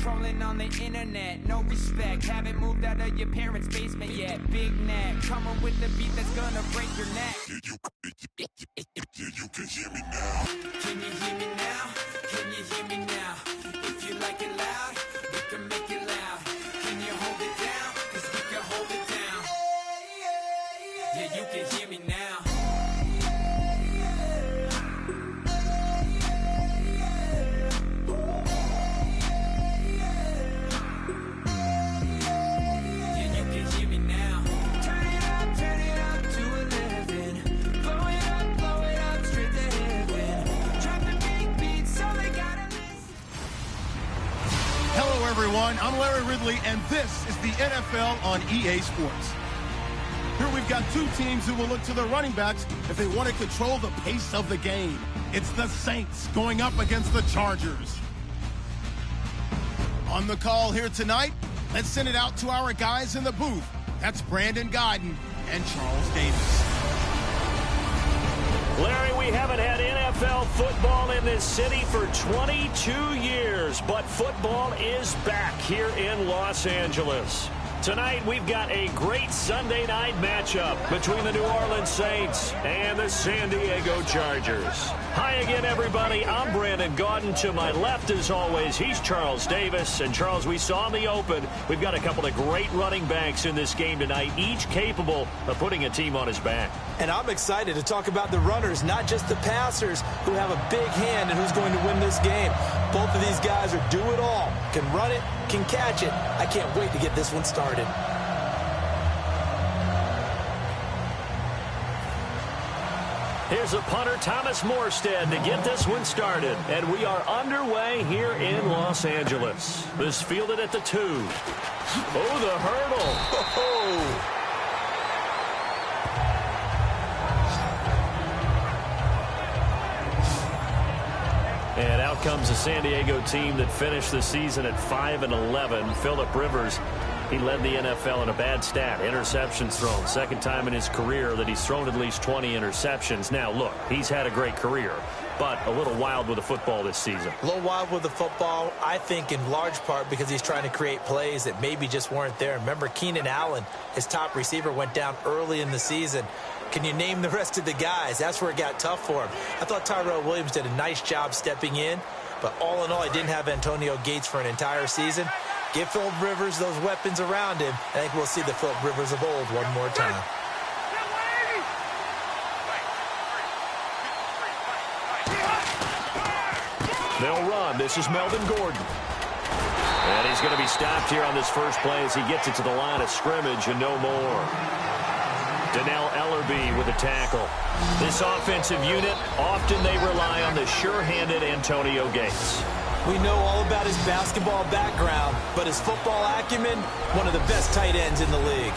trolling on the internet, no respect. Haven't moved out of your parents' basement yet. Big neck, coming with the beat that's gonna break your neck. You can hear me now. Can you hear me now? Can you hear me now? If you like it loud, we can make it loud. Can you hold it down? 'Cause we can hold it down. Yeah, you can hear me now. Yeah, you can hear me now. Turn it up to 11. Blow it up, straight to heaven. Drop the big beats so they gotta listen. Hello, everyone. I'm Larry Ridley, and this is the NFL on EA Sports. Here we've got two teams who will look to their running backs if they want to control the pace of the game. It's the Saints going up against the Chargers. On the call here tonight, let's send it out to our guys in the booth. That's Brandon Gaudin and Charles Davis. Larry, we haven't had NFL football in this city for 22 years, but football is back here in Los Angeles. Tonight, we've got a great Sunday night matchup between the New Orleans Saints and the San Diego Chargers. Hi again, everybody. I'm Brandon Gaudin. To my left, as always, he's Charles Davis. And, Charles, we saw in the open, we've got a couple of great running backs in this game tonight, each capable of putting a team on his back. And I'm excited to talk about the runners, not just the passers, who have a big hand in who's going to win this game. Both of these guys are do it all. Can run it, can catch it. I can't wait to get this one started. Here's a punter, Thomas Morstead, to get this one started. And we are underway here in Los Angeles. This fielded at the 2. Oh, the hurdle. Oh. And out comes the San Diego team that finished the season at 5-11. Phillip Rivers, he led the NFL in a bad stat. Interceptions thrown. Second time in his career that he's thrown at least 20 interceptions. Now, look, he's had a great career, but a little wild with the football this season. A little wild with the football, I think, in large part because he's trying to create plays that maybe just weren't there. Remember, Keenan Allen, his top receiver, went down early in the season. Can you name the rest of the guys? That's where it got tough for him. I thought Tyrell Williams did a nice job stepping in, but all in all, he didn't have Antonio Gates for an entire season. Give Phillip Rivers those weapons around him. I think we'll see the Phillip Rivers of old one more time. They'll run. This is Melvin Gordon. And he's going to be stopped here on this first play as he gets it to the line of scrimmage and no more. Donnell Ellerbe with a tackle. This offensive unit, often they rely on the sure-handed Antonio Gates. We know all about his basketball background, but his football acumen, one of the best tight ends in the league.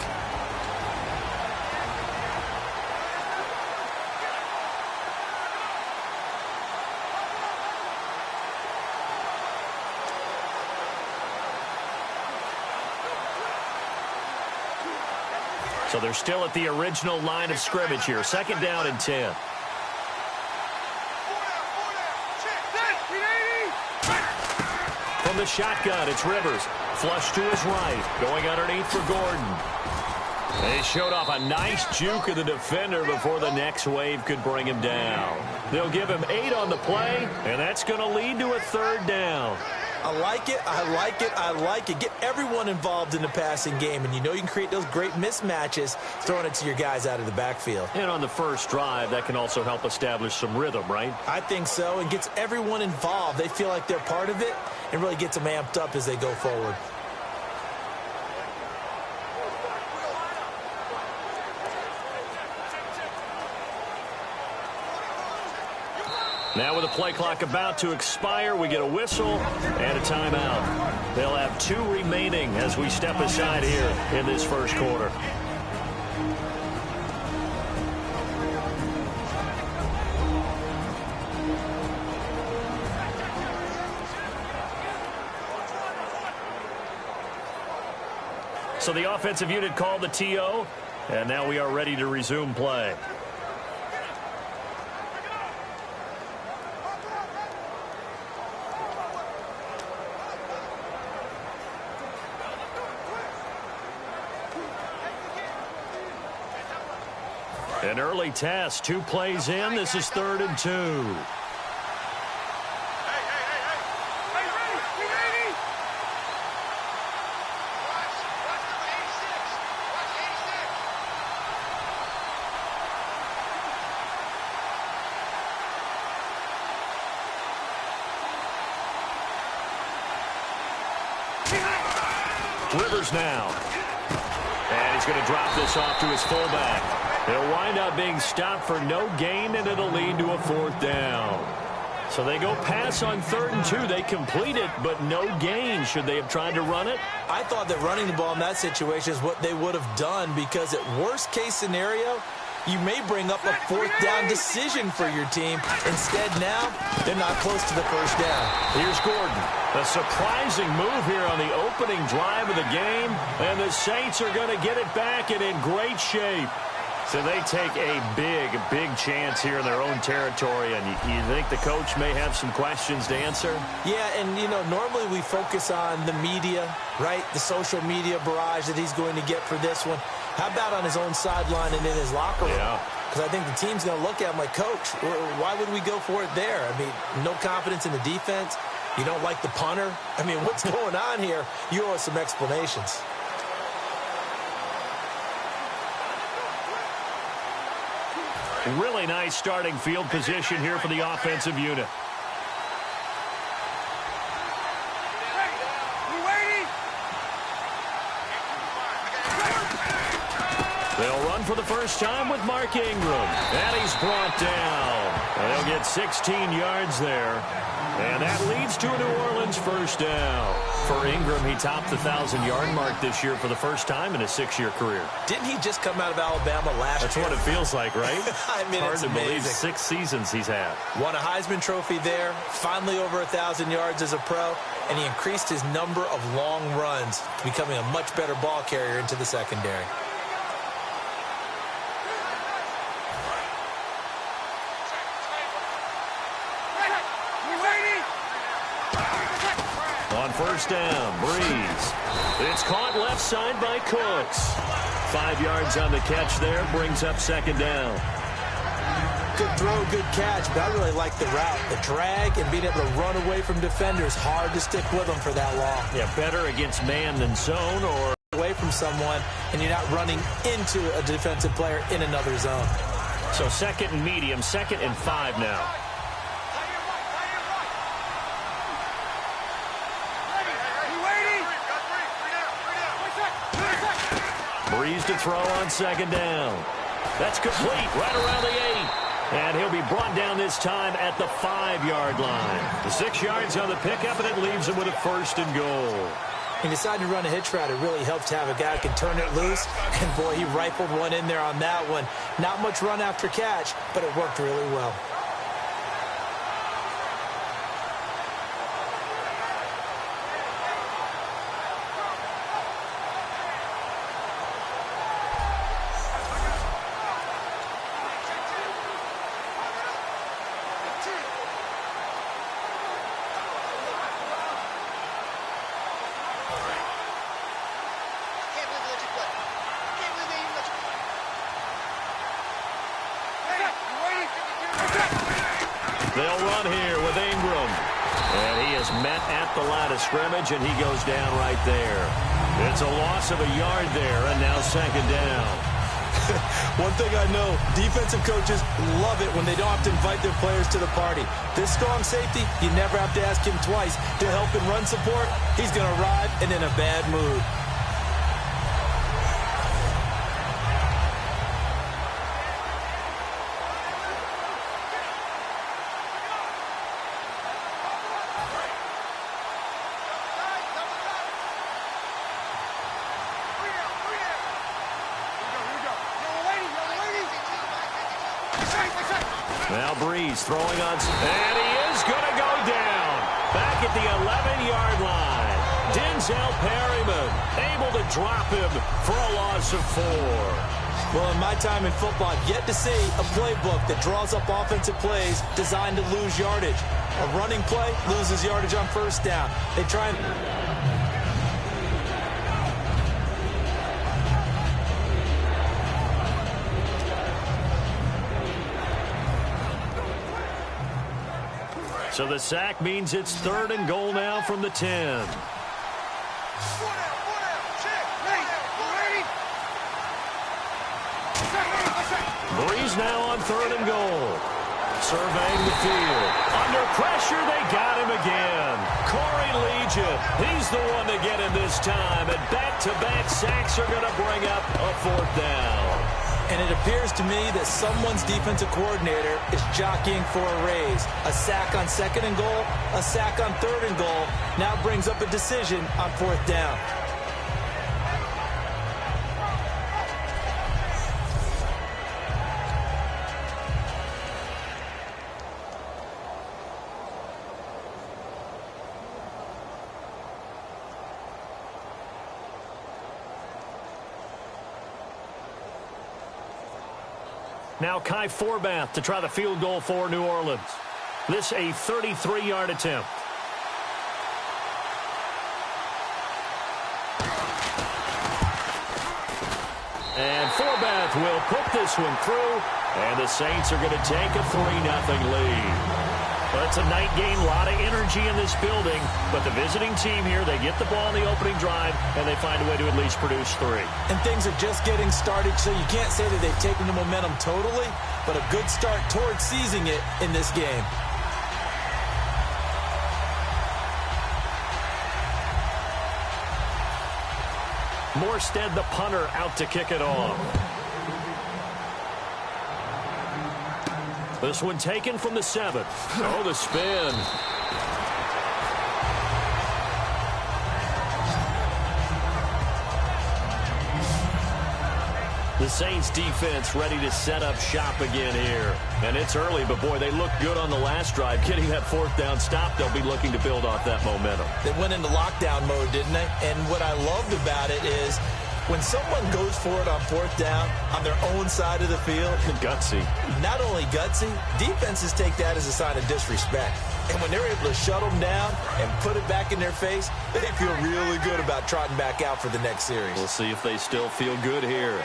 So they're still at the original line of scrimmage here. Second down and 10. From the shotgun, it's Rivers. Flush to his right. Going underneath for Gordon. They showed off a nice juke of the defender before the next wave could bring him down. They'll give him 8 on the play, and that's going to lead to a third down. I like it, I like it, I like it. Get everyone involved in the passing game, and you know you can create those great mismatches throwing it to your guys out of the backfield. And on the first drive, that can also help establish some rhythm, right? I think so, and gets everyone involved. They feel like they're part of it, and really gets them amped up as they go forward. Now with the play clock about to expire, we get a whistle and a timeout. They'll have 2 remaining as we step aside here in this first quarter. So the offensive unit called the TO, and now we are ready to resume play. An early test, 2 plays in. This is 3rd and 2. Rivers now. And he's going to drop this off to his fullback. He'll wind up being stopped for no gain, and it'll lead to a 4th down. So they go pass on 3rd and 2. They complete it, but no gain. Should they have tried to run it? I thought that running the ball in that situation is what they would have done, because at worst case scenario, you may bring up a 4th down decision for your team. Instead, now, they're not close to the 1st down. Here's Gordon. A surprising move here on the opening drive of the game, and the Saints are going to get it back and in great shape. So they take a big chance here in their own territory, and you think the coach may have some questions to answer? Yeah, and, you know, normally we focus on the media, right? The social media barrage that he's going to get for this one. How about on his own sideline and in his locker room? Yeah. Because I think the team's going to look at him like, Coach, why would we go for it there? I mean, no confidence in the defense. You don't like the punter? I mean, what's going on here? You owe us some explanations. Really nice starting field position here for the offensive unit. They'll run for the first time with Mark Ingram. And he's brought down. They'll get 16 yards there. And that leads to a New Orleans 1st down. For Ingram, he topped the 1,000-yard mark this year for the first time in his 6-year career. Didn't he just come out of Alabama last year? That's what it feels like, right? I mean, hard it's to amazing. believe 6 seasons he's had. Won a Heisman Trophy there, finally over 1,000 yards as a pro, and he increased his number of long runs, becoming a much better ball carrier into the secondary. On 1st down, Breeze. It's caught left side by Cooks. 5 yards on the catch there, brings up 2nd down. Good throw, good catch, but I really like the route. The drag and being able to run away from defenders, hard to stick with them for that long. Yeah, better against man than zone, or away from someone, and you're not running into a defensive player in another zone. So 2nd and medium, 2nd and 5 now. Breeze to throw on 2nd down. That's complete right around the 8. And he'll be brought down this time at the 5-yard line. The 6 yards on the pickup, and it leaves him with a 1st and goal. He decided to run a hitch route. It really helps to have a guy who can turn it loose. And, boy, he rifled one in there on that one. Not much run after catch, but it worked really well. They'll run here with Ingram. And he is met at the line of scrimmage, and he goes down right there. It's a loss of a yard there, and now 2nd down. One thing I know, defensive coaches love it when they don't have to invite their players to the party. This strong safety, you never have to ask him twice to help in run support. He's going to arrive and in a bad mood. Now Breeze throwing on, and he is going to go down. Back at the 11-yard line. Denzel Perryman able to drop him for a loss of 4. Well, in my time in football, I've yet to see a playbook that draws up offensive plays designed to lose yardage. A running play loses yardage on 1st down. They try and... So the sack means it's 3rd and goal now from the 10. Breeze now on 3rd and goal. Surveying the field. Under pressure, they got him again. Corey Liuget, he's the one to get him this time. And back-to-back sacks are going to bring up a 4th down. And it appears to me that someone's defensive coordinator is jockeying for a raise. A sack on 2nd and goal, a sack on 3rd and goal. Now brings up a decision on 4th down. Now Kai Forbath to try the field goal for New Orleans. This a 33-yard attempt. And Forbath will put this one through, and the Saints are going to take a 3-0 lead. But it's a night game, a lot of energy in this building. But the visiting team here, they get the ball in the opening drive, and they find a way to at least produce 3. And things are just getting started, so you can't say that they've taken the momentum totally, but a good start towards seizing it in this game. Morstead, the punter, out to kick it off. This one taken from the 7. Oh, the spin. The Saints defense ready to set up shop again here. And it's early, but boy, they look good on the last drive. Getting that 4th down stop, they'll be looking to build off that momentum. They went into lockdown mode, didn't they? And what I loved about it is when someone goes for it on 4th down on their own side of the field. Gutsy. Not only gutsy, defenses take that as a sign of disrespect. And when they're able to shut them down and put it back in their face, they feel really good about trotting back out for the next series. We'll see if they still feel good here.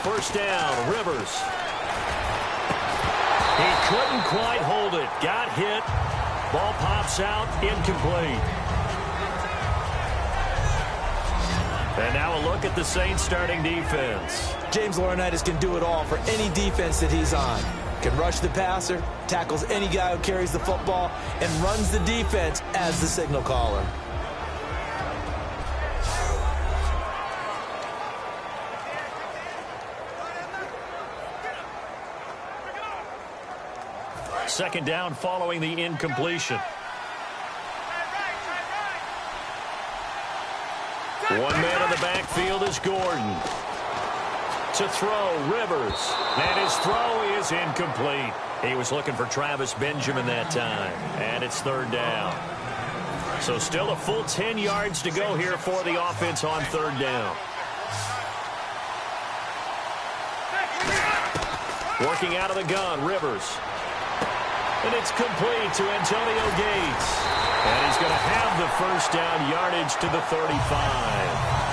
1st down, Rivers. He couldn't quite hold it. Got hit. Ball pops out, incomplete. And now a look at the Saints starting defense. James Laurinaitis can do it all for any defense that he's on. Can rush the passer, tackles any guy who carries the football, and runs the defense as the signal caller. Second down following the incompletion. One man in the backfield is Gordon. To throw, Rivers. And his throw is incomplete. He was looking for Travis Benjamin that time. And it's 3rd down. So still a full 10 yards to go here for the offense on 3rd down. Working out of the gun, Rivers. And it's complete to Antonio Gates. And he's going to have the 1st down yardage to the 35.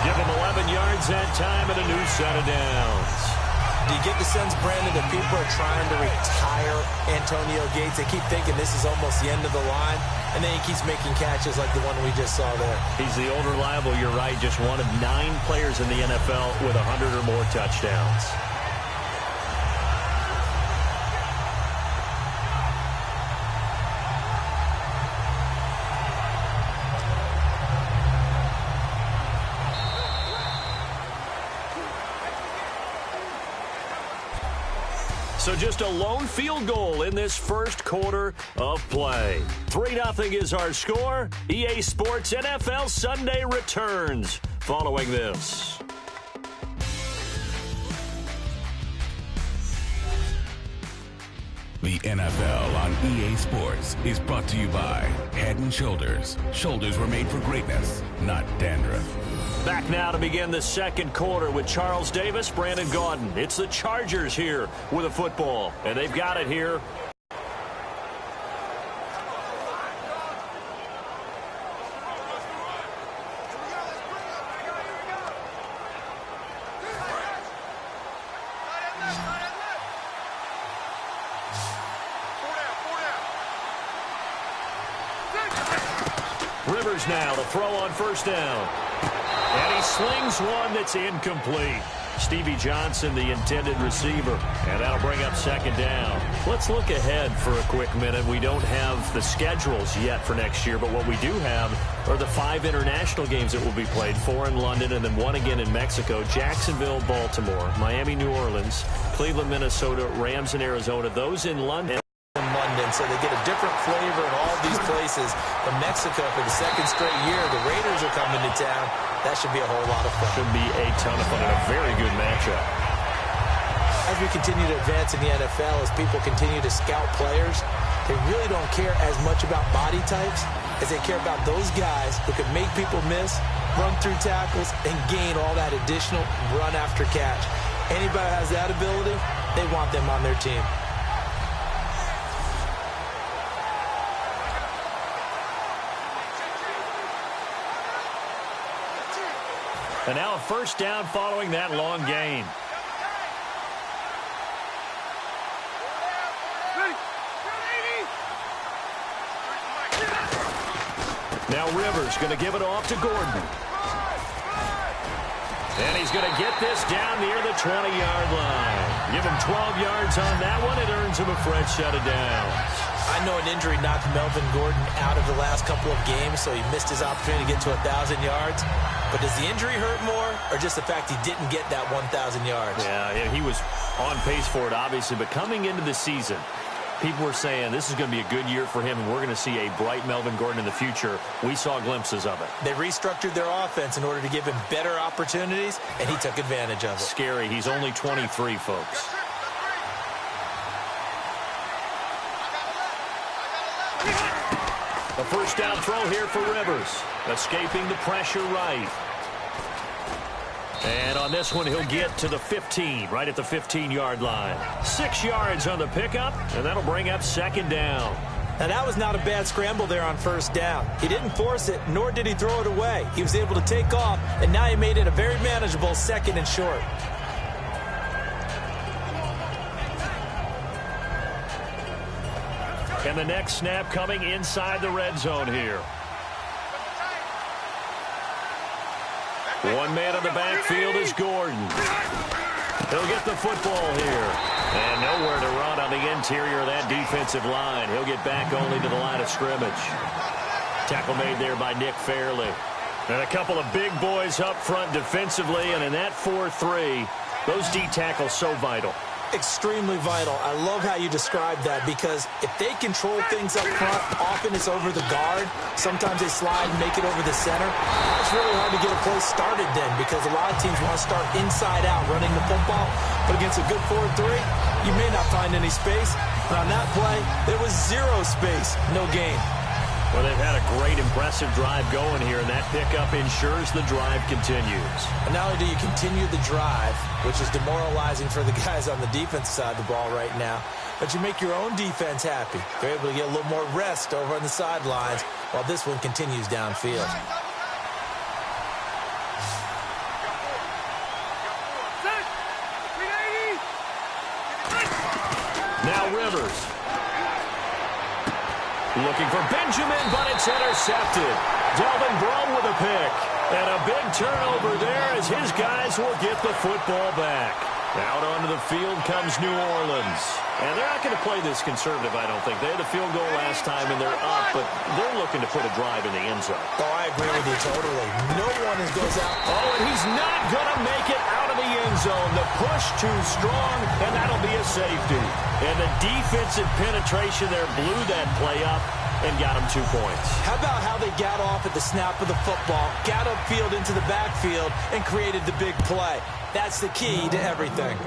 Give him 11 yards that time and a new set of downs. Do you get the sense, Brandon, that people are trying to retire Antonio Gates? They keep thinking this is almost the end of the line, and then he keeps making catches like the one we just saw there. He's the old reliable, you're right, just one of 9 players in the NFL with 100 or more touchdowns. So just a lone field goal in this first quarter of play. 3-0 is our score. EA Sports NFL Sunday returns following this. The NFL on EA Sports is brought to you by Head & Shoulders. Shoulders were made for greatness, not dandruff. Back now to begin the second quarter with Charles Davis, Brandon Gaudin. It's the Chargers here with a football, and they've got it here. Rivers now to throw on first down. And he slings one that's incomplete. Stevie Johnson, the intended receiver. And that'll bring up second down. Let's look ahead for a quick minute. We don't have the schedules yet for next year, but what we do have are the 5 international games that will be played, 4 in London and then 1 again in Mexico. Jacksonville, Baltimore, Miami, New Orleans, Cleveland, Minnesota, Rams in Arizona. Those in London. So they get a different flavor in all these places. From Mexico for the second straight year, the Raiders are coming to town. That should be a whole lot of fun. Should be a ton of fun and a very good matchup. As we continue to advance in the NFL, as people continue to scout players, they really don't care as much about body types as they care about those guys who can make people miss, run through tackles, and gain all that additional run after catch. Anybody who has that ability, they want them on their team. And now a first down following that long gain. Now Rivers going to give it off to Gordon. And he's going to get this down near the 20-yard line. Give him 12 yards on that one. It earns him a fresh set of downs. I know an injury knocked Melvin Gordon out of the last couple of games, so he missed his opportunity to get to 1,000 yards. But does the injury hurt more, or just the fact he didn't get that 1,000 yards? Yeah, he was on pace for it, obviously. But coming into the season, people were saying this is going to be a good year for him, and we're going to see a bright Melvin Gordon in the future. We saw glimpses of it. They restructured their offense in order to give him better opportunities, and he took advantage of it. Scary. He's only 23, folks. A first down throw here for Rivers. Escaping the pressure right. And on this one, he'll get to the 15, right at the 15-yard line. 6 yards on the pickup, and that'll bring up second down. Now, that was not a bad scramble there on first down. He didn't force it, nor did he throw it away. He was able to take off, and now he made it a very manageable second and short. And the next snap coming inside the red zone here. One man in the backfield is Gordon. He'll get the football here. And nowhere to run on the interior of that defensive line. He'll get back only to the line of scrimmage. Tackle made there by Nick Fairley. And a couple of big boys up front defensively. And in that 4-3, those D tackles so vital. Extremely vital. I love how you described that, because if they control things up front, often it's over the guard. Sometimes they slide and make it over the center. It's really hard to get a play started then, because a lot of teams want to start inside out running the football. But against a good 4-3, you may not find any space. But on that play, there was zero space, no gain. Well, they've had a great, impressive drive going here, and that pickup ensures the drive continues. And not only do you continue the drive, which is demoralizing for the guys on the defensive side of the ball right now, but you make your own defense happy. They're able to get a little more rest over on the sidelines while this one continues downfield. Now Rivers. Looking for Benjamin, but it's intercepted. Delvin Breaux with a pick. And a big turnover there as his guys will get the football back. Out onto the field comes New Orleans. And they're not going to play this conservative, I don't think. They had the field goal last time, and they're up, but they're looking to put a drive in the end zone. Oh, I agree with you totally. No one goes out. Oh, and he's not going to make it out of the end zone. The push too strong, and that'll be a safety. And the defensive penetration there blew that play up and got him 2 points. How about how they got off at the snap of the football, got upfield into the backfield, and created the big play? That's the key to everything.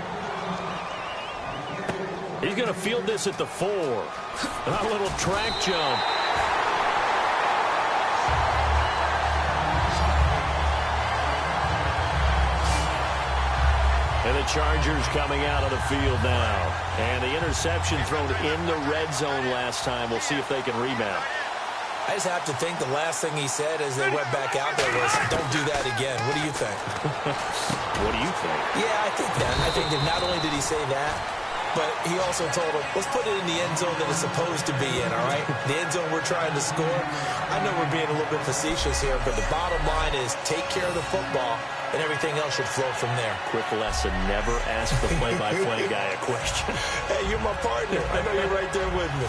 He's going to field this at the 4. A little track jump. And the Chargers coming out of the field now. And the interception thrown in the red zone last time. We'll see if they can rebound. I just have to think the last thing he said as they went back out there was, don't do that again. What do you think? What do you think? Yeah, I think that. I think that not only did he say that, but he also told him, let's put it in the end zone that it's supposed to be in, all right? The end zone we're trying to score. I know we're being a little bit facetious here, but the bottom line is take care of the football, and everything else should flow from there. Quick lesson, never ask the play-by-play guy a question. Hey, you're my partner. I know you're right there with me.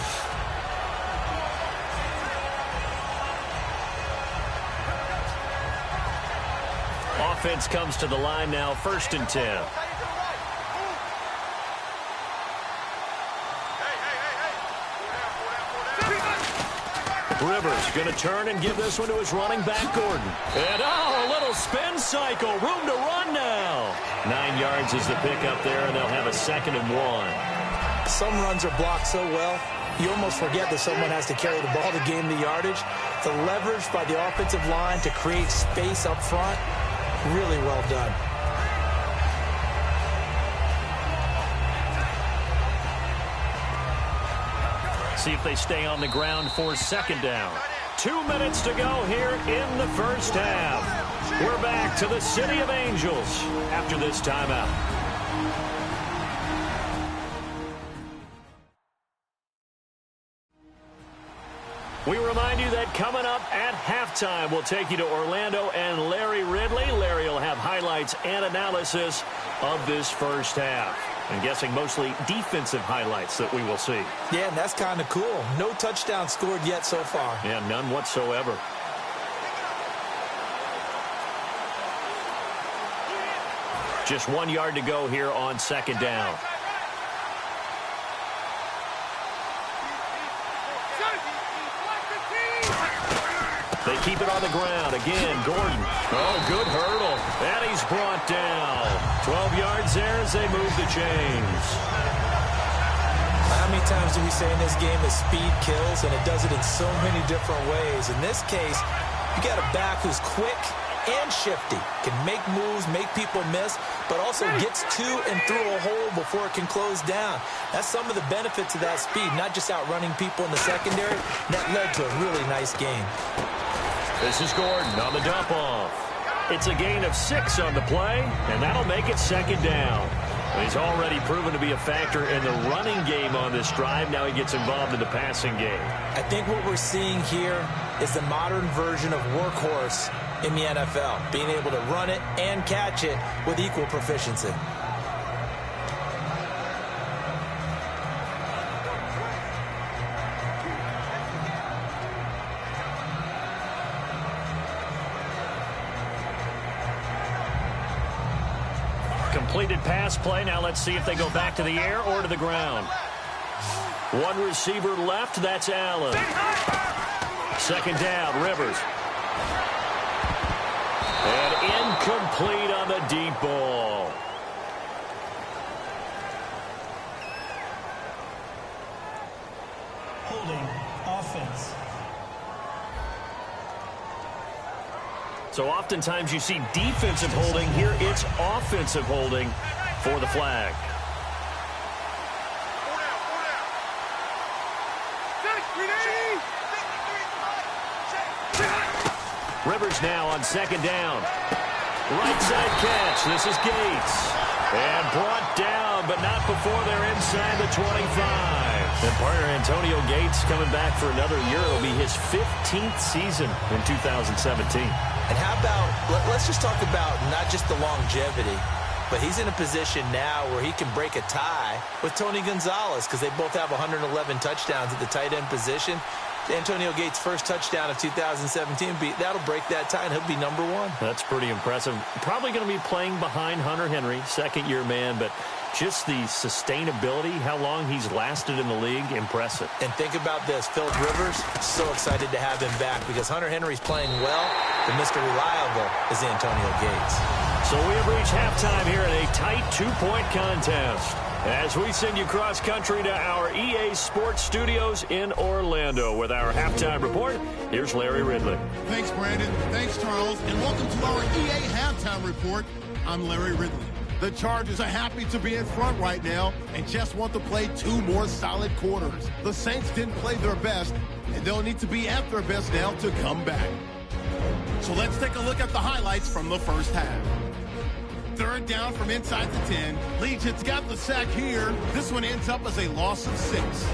Offense comes to the line now, 1st and 10. Rivers going to turn and give this one to his running back, Gordon. And, a little spin cycle. Room to run now. 9 yards is the pickup there, and they'll have a 2nd and 1. Some runs are blocked so well, you almost forget that someone has to carry the ball to gain the yardage. The leverage by the offensive line to create space up front, really well done. See if they stay on the ground for 2nd down. 2 minutes to go here in the first half. We're back to the City of Angels after this timeout. We remind you that coming up at halftime, we'll take you to Orlando and Larry Ridley. Larry will have highlights and analysis of this first half. I'm guessing mostly defensive highlights that we will see. Yeah, and that's kind of cool. No touchdown scored yet so far. Yeah, none whatsoever. Just 1 yard to go here on 2nd down. They keep it on the ground. Again, Gordon. Oh, good hurdle. And he's brought down. 12 yards there as they move the chains. How many times do we say in this game that speed kills, and it does it in so many different ways? In this case, you got a back who's quick and shifty, can make moves, make people miss, but also gets to and through a hole before it can close down. That's some of the benefits of that speed, not just outrunning people in the secondary. That led to a really nice game. This is Gordon on the dump off. It's a gain of 6 on the play, and that'll make it 2nd down. He's already proven to be a factor in the running game on this drive. Now he gets involved in the passing game. I think what we're seeing here is the modern version of workhorse in the NFL, being able to run it and catch it with equal proficiency. Completed pass play. Now let's see if they go back to the air or to the ground. One receiver left. That's Allen. 2nd down, Rivers. And incomplete on the deep ball. Holding offense. So oftentimes you see defensive holding. Here it's offensive holding for the flag. Rivers now on 2nd down. Right side catch. This is Gates. And brought down, but not before they're inside the 25. And partner Antonio Gates coming back for another year. It'll be his 15th season in 2017. And how about, let's just talk about not just the longevity, but he's in a position now where he can break a tie with Tony Gonzalez because they both have 111 touchdowns at the tight end position. Antonio Gates' first touchdown of 2017, that'll break that tie, and he'll be number 1. That's pretty impressive. Probably going to be playing behind Hunter Henry, second-year man, but just the sustainability, how long he's lasted in the league, impressive. And think about this. Philip Rivers, so excited to have him back because Hunter Henry's playing well, but Mr. Reliable is Antonio Gates. So we have reached halftime here in a tight 2-point contest. As we send you cross-country to our EA Sports Studios in Orlando with our halftime report, here's Larry Ridley. Thanks, Brandon. Thanks, Charles. And welcome to our EA Halftime Report. I'm Larry Ridley. The Chargers are happy to be in front right now and just want to play 2 more solid quarters. The Saints didn't play their best, and they'll need to be at their best now to come back. So let's take a look at the highlights from the first half. The third down from inside the 10. Legion's got the sack here. This one ends up as a loss of 6.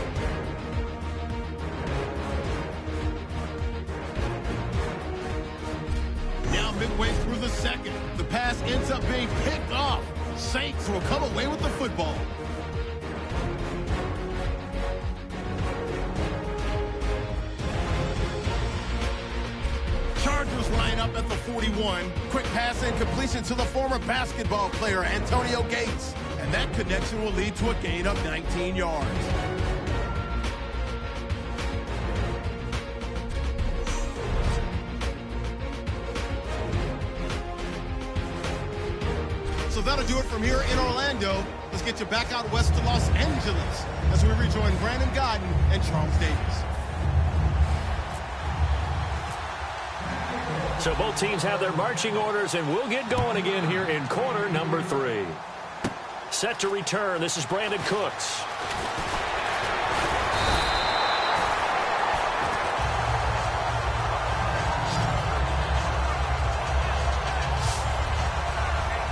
Now midway through the second, the pass ends up being picked off. Saints will come away with the football. Chargers line up at the 41. Quick pass and completion to the former basketball player Antonio Gates. And that connection will lead to a gain of 19 yards. So that'll do it from here in Orlando. Let's get you back out west to Los Angeles as we rejoin Brandon Godden and Charles Davis. So both teams have their marching orders, and we'll get going again here in quarter number 3. Set to return. This is Brandon Cooks.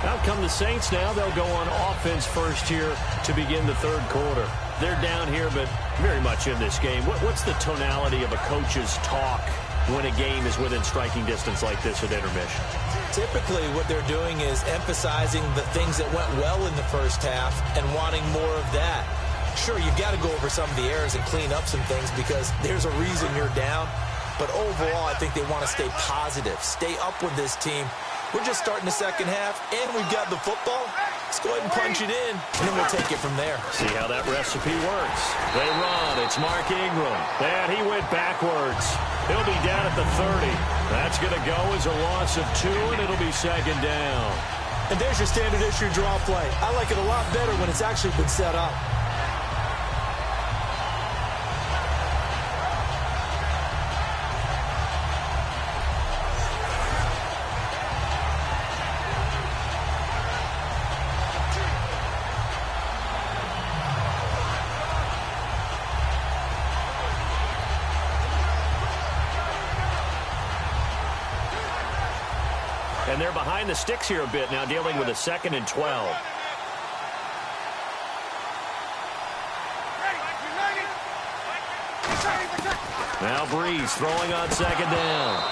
Out come the Saints now. They'll go on offense first here to begin the third quarter. They're down here, but very much in this game. What's the tonality of a coach's talk when a game is within striking distance like this at intermission? Typically what they're doing is emphasizing the things that went well in the first half and wanting more of that. Sure, you've got to go over some of the errors and clean up some things because there's a reason you're down. But overall, I think they want to stay positive, stay up with this team. We're just starting the second half, and we've got the football. Let's go ahead and punch it in, and then we'll take it from there. See how that recipe works. They run. It's Mark Ingram. And he went backwards. He'll be down at the 30. That's going to go as a loss of 2, and it'll be second down. And there's your standard issue draw play. I like it a lot better when it's actually been set up. And they're behind the sticks here a bit now, dealing with a 2nd and 12. Now Breeze throwing on 2nd down.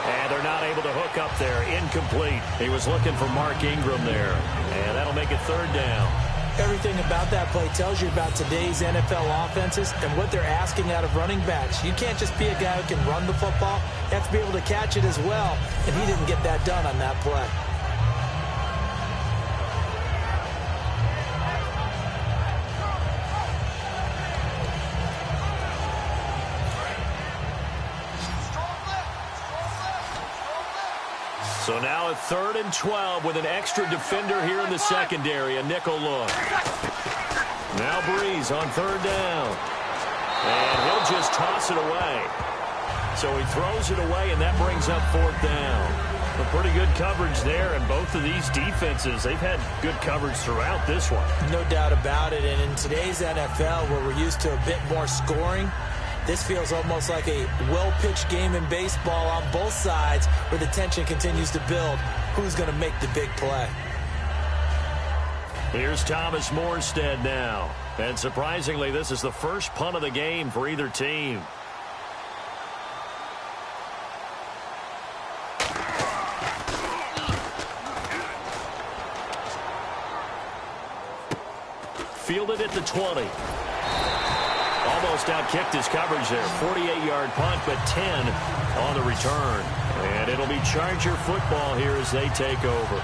And they're not able to hook up there. Incomplete. He was looking for Mark Ingram there. And that'll make it 3rd down. Everything about that play tells you about today's NFL offenses and what they're asking out of running backs. You can't just be a guy who can run the football. You have to be able to catch it as well, and he didn't get that done on that play. So now a 3rd and 12 with an extra defender here in the secondary, a nickel look. Now Breeze on 3rd down. And he'll just toss it away. So he throws it away, and that brings up 4th down. A pretty good coverage there, and both of these defenses, they've had good coverage throughout this one. No doubt about it, and in today's NFL, where we're used to a bit more scoring, this feels almost like a well-pitched game in baseball on both sides where the tension continues to build. Who's going to make the big play? Here's Thomas Morstead now. And surprisingly, this is the first punt of the game for either team. Fielded at the 20. Almost out-kicked his coverage there. 48-yard punt, but 10 on the return. And it'll be Charger football here as they take over.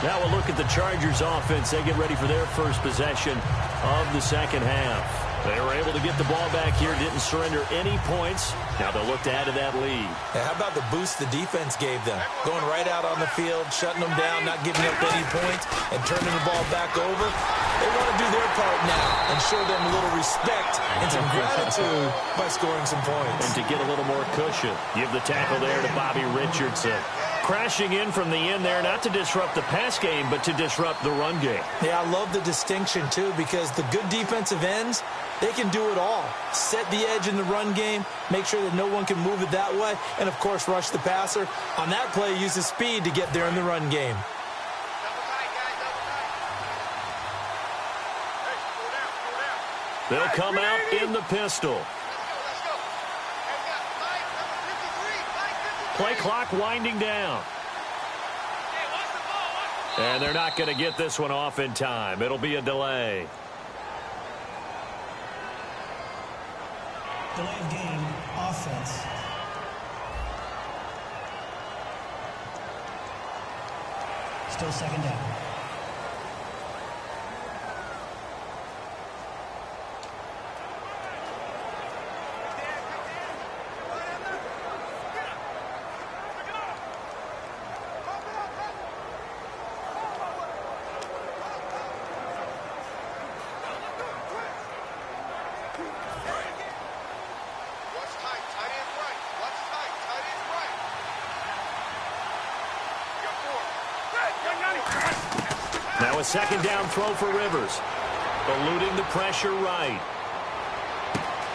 Now we'll look at the Chargers offense. They get ready for their first possession of the second half. They were able to get the ball back here, didn't surrender any points. Now they'll look to add to that lead. Now, how about the boost the defense gave them? Going right out on the field, shutting them down, not giving up any points, and turning the ball back over. They want to do their part now and show them a little respect and some gratitude by scoring some points. And to get a little more cushion, give the tackle there to Bobby Richardson. Crashing in from the end there, not to disrupt the pass game, but to disrupt the run game. Yeah, I love the distinction, too, because the good defensive ends, they can do it all. Set the edge in the run game, make sure that no one can move it that way, and, of course, rush the passer. On that play, use his speed to get there in the run game. They'll come out in the pistol. Play clock winding down. And they're not going to get this one off in time. It'll be a delay. Delay of game, offense. Still second down. Now a second down throw for Rivers. Eluding the pressure right.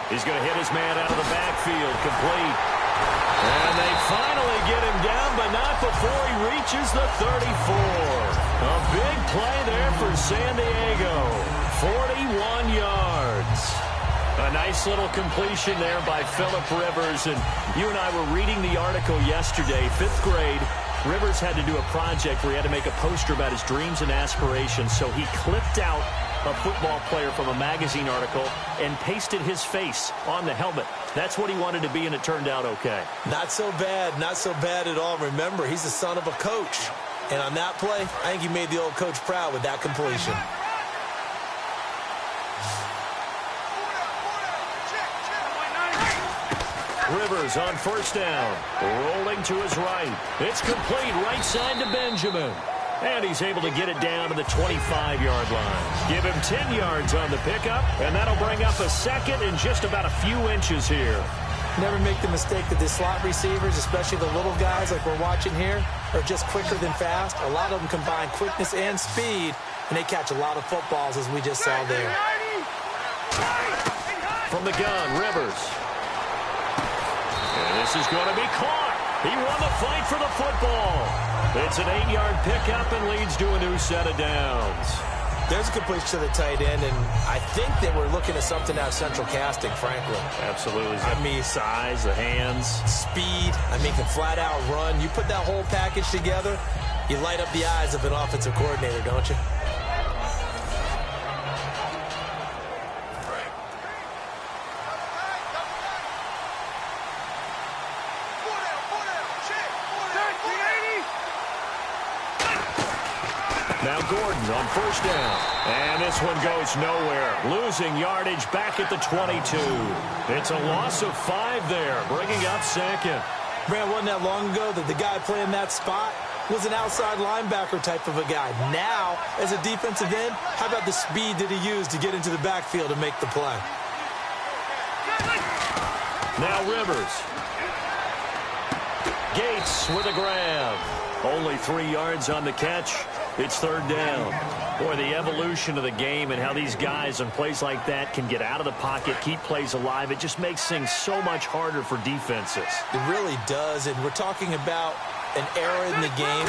He's going to hit his man out of the backfield. Complete. And they finally get him down, but not before he reaches the 34. A big play there for San Diego. 41 yards. A nice little completion there by Phillip Rivers. And you and I were reading the article yesterday, 5th grade. Rivers had to do a project where he had to make a poster about his dreams and aspirations, so he clipped out a football player from a magazine article and pasted his face on the helmet. That's what he wanted to be, and it turned out okay. Not so bad at all. Remember, he's the son of a coach. And on that play, I think he made the old coach proud with that completion. Rivers on first down, rolling to his right. It's complete right side to Benjamin. And he's able to get it down to the 25-yard line. Give him 10 yards on the pickup, and that'll bring up a second in just about a few inches here. Never make the mistake that the slot receivers, especially the little guys like we're watching here, are just quicker than fast. A lot of them combine quickness and speed, and they catch a lot of footballs, as we just saw there. From the gun, Rivers. And this is going to be caught. He won the fight for the football. It's an 8-yard pickup and leads to a new set of downs. There's a completion to the tight end, and I think that we're looking at something out of Central Casting, frankly. Absolutely. I mean, size, the hands. Speed. I mean, can flat out run. You put that whole package together, you light up the eyes of an offensive coordinator, don't you? Now Gordon on first down. And this one goes nowhere. Losing yardage back at the 22. It's a loss of 5 there, bringing up second. Man, wasn't that long ago that the guy playing that spot was an outside linebacker type of a guy. Now, as a defensive end, how about the speed that he used to get into the backfield and make the play? Now Rivers. Gates with a grab. Only 3 yards on the catch. It's third down. Boy, the evolution of the game and how these guys on plays like that can get out of the pocket, keep plays alive, it just makes things so much harder for defenses. It really does, and we're talking about an era in the game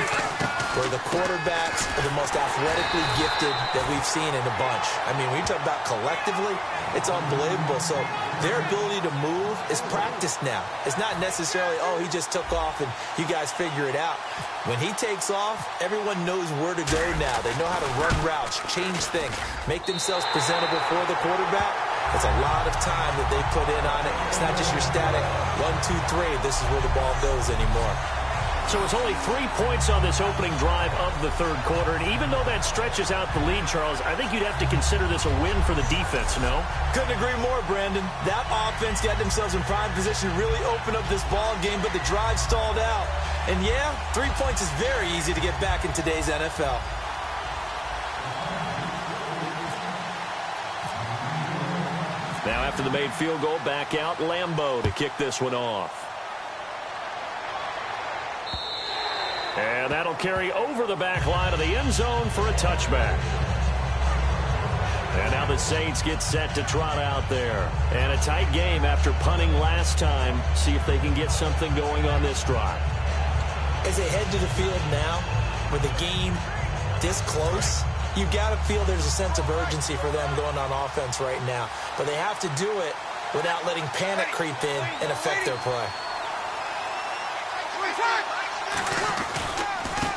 where the quarterbacks are the most athletically gifted that we've seen in a bunch. I mean, when you talk about collectively, it's unbelievable. So their ability to move is practiced now. It's not necessarily, oh, he just took off and you guys figure it out. When he takes off, everyone knows where to go now. They know how to run routes, change things, make themselves presentable for the quarterback. It's a lot of time that they put in on it. It's not just your static 1, 2, 3, this is where the ball goes anymore. So it's only 3 points on this opening drive of the third quarter. And even though that stretches out the lead, Charles, I think you'd have to consider this a win for the defense, no? Couldn't agree more, Brandon. That offense got themselves in prime position to really open up this ball game, but the drive stalled out. And yeah, 3 points is very easy to get back in today's NFL. Now after the made field goal, back out Lambeau to kick this one off. And that'll carry over the back line of the end zone for a touchback. And now the Saints get set to trot out there. And a tight game after punting last time. See if they can get something going on this drive. As they head to the field now, with the game this close, You got to feel there's a sense of urgency for them going on offense right now. But they have to do it without letting panic creep in and affect their play.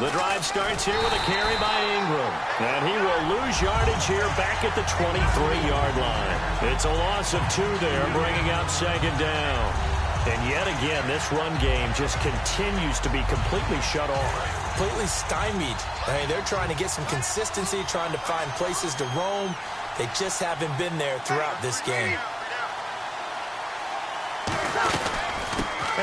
The drive starts here with a carry by Ingram. And he will lose yardage here back at the 23-yard line. It's a loss of 2 there, bringing out second down. And yet again, this run game just continues to be completely shut off. Completely stymied. I mean, they're trying to get some consistency, trying to find places to roam. They just haven't been there throughout this game.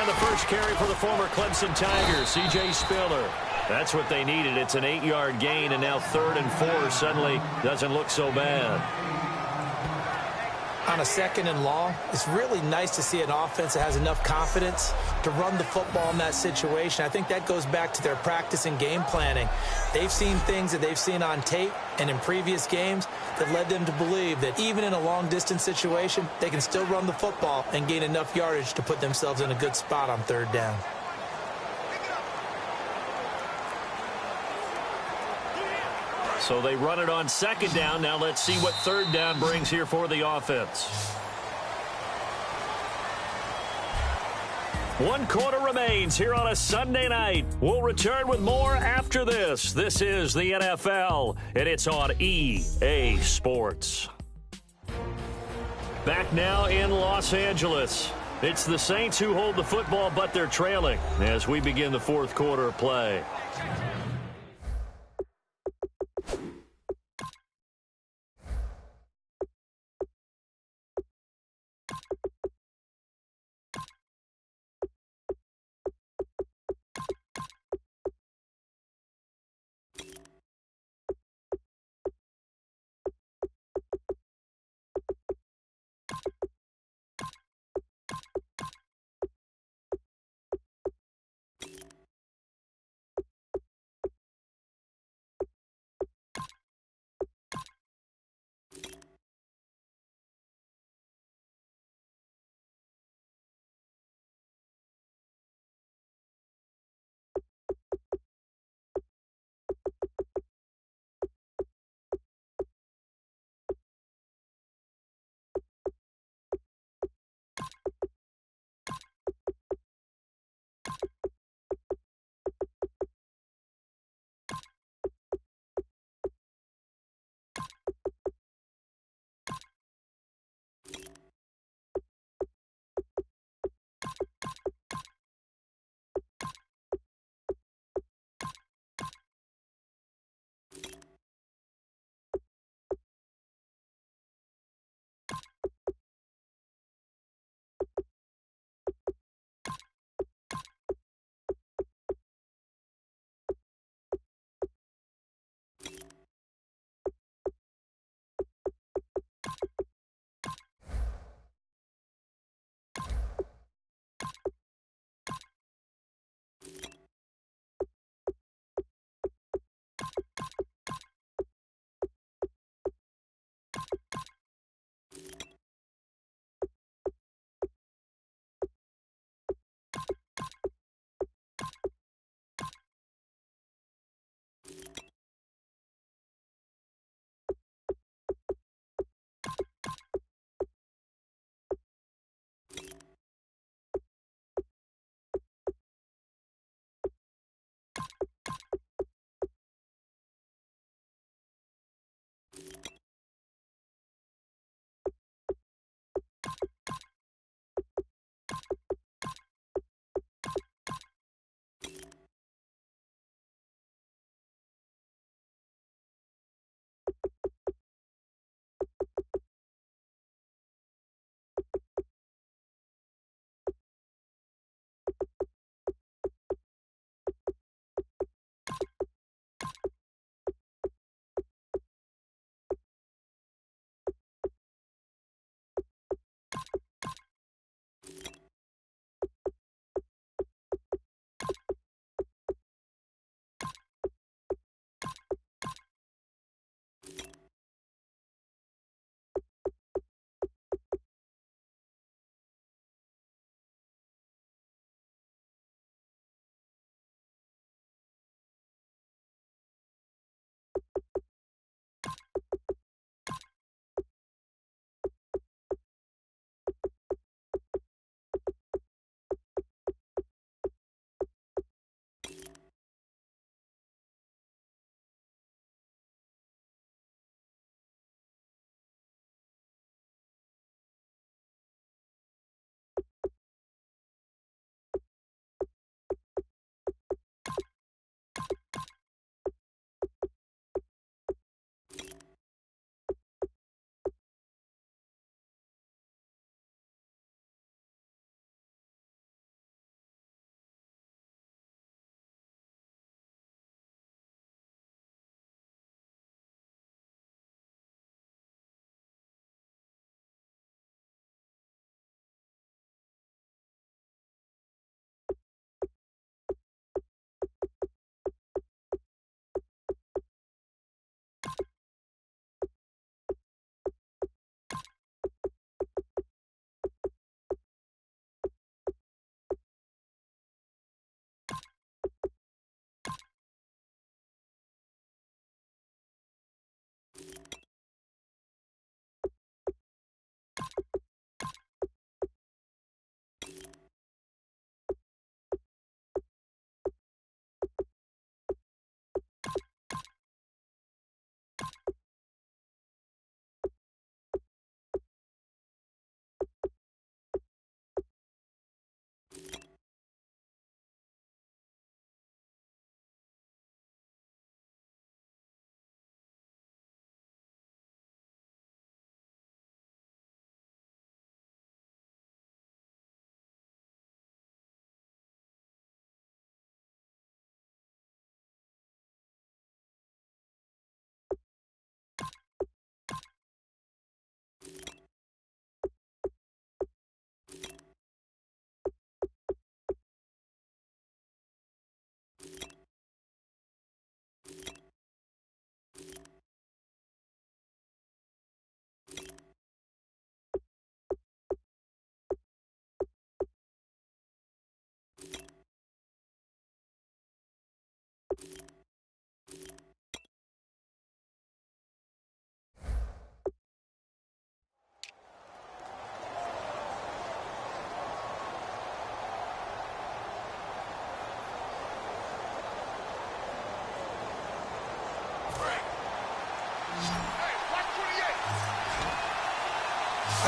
And the first carry for the former Clemson Tigers, C.J. Spiller. That's what they needed. It's an 8-yard gain, and now 3rd and 4 suddenly doesn't look so bad. On a 2nd and long, it's really nice to see an offense that has enough confidence to run the football in that situation. I think that goes back to their practice and game planning. They've seen things that they've seen on tape and in previous games that led them to believe that even in a long-distance situation, they can still run the football and gain enough yardage to put themselves in a good spot on 3rd down. So they run it on 2nd down. Now let's see what 3rd down brings here for the offense. 1 quarter remains here on a Sunday night. We'll return with more after this. This is the NFL, and it's on EA Sports. Back now in Los Angeles. It's the Saints who hold the football, but they're trailing as we begin the 4th quarter of play.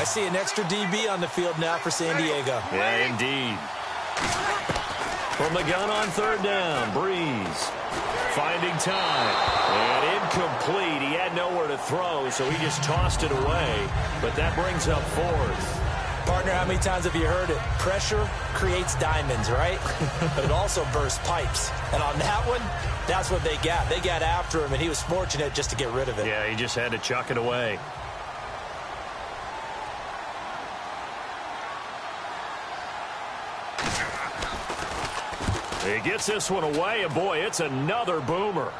see an extra DB on the field now for San Diego. Yeah, indeed. From the gun on third down, Breeze finding time. And incomplete. He had nowhere to throw, so he just tossed it away. But that brings up fourth. Partner, how many times have you heard it? Pressure creates diamonds, right? But it also bursts pipes. And on that one, that's what they got. They got after him, and he was fortunate just to get rid of it. Yeah, he just had to chuck it away. He gets this one away, and boy, it's another boomer.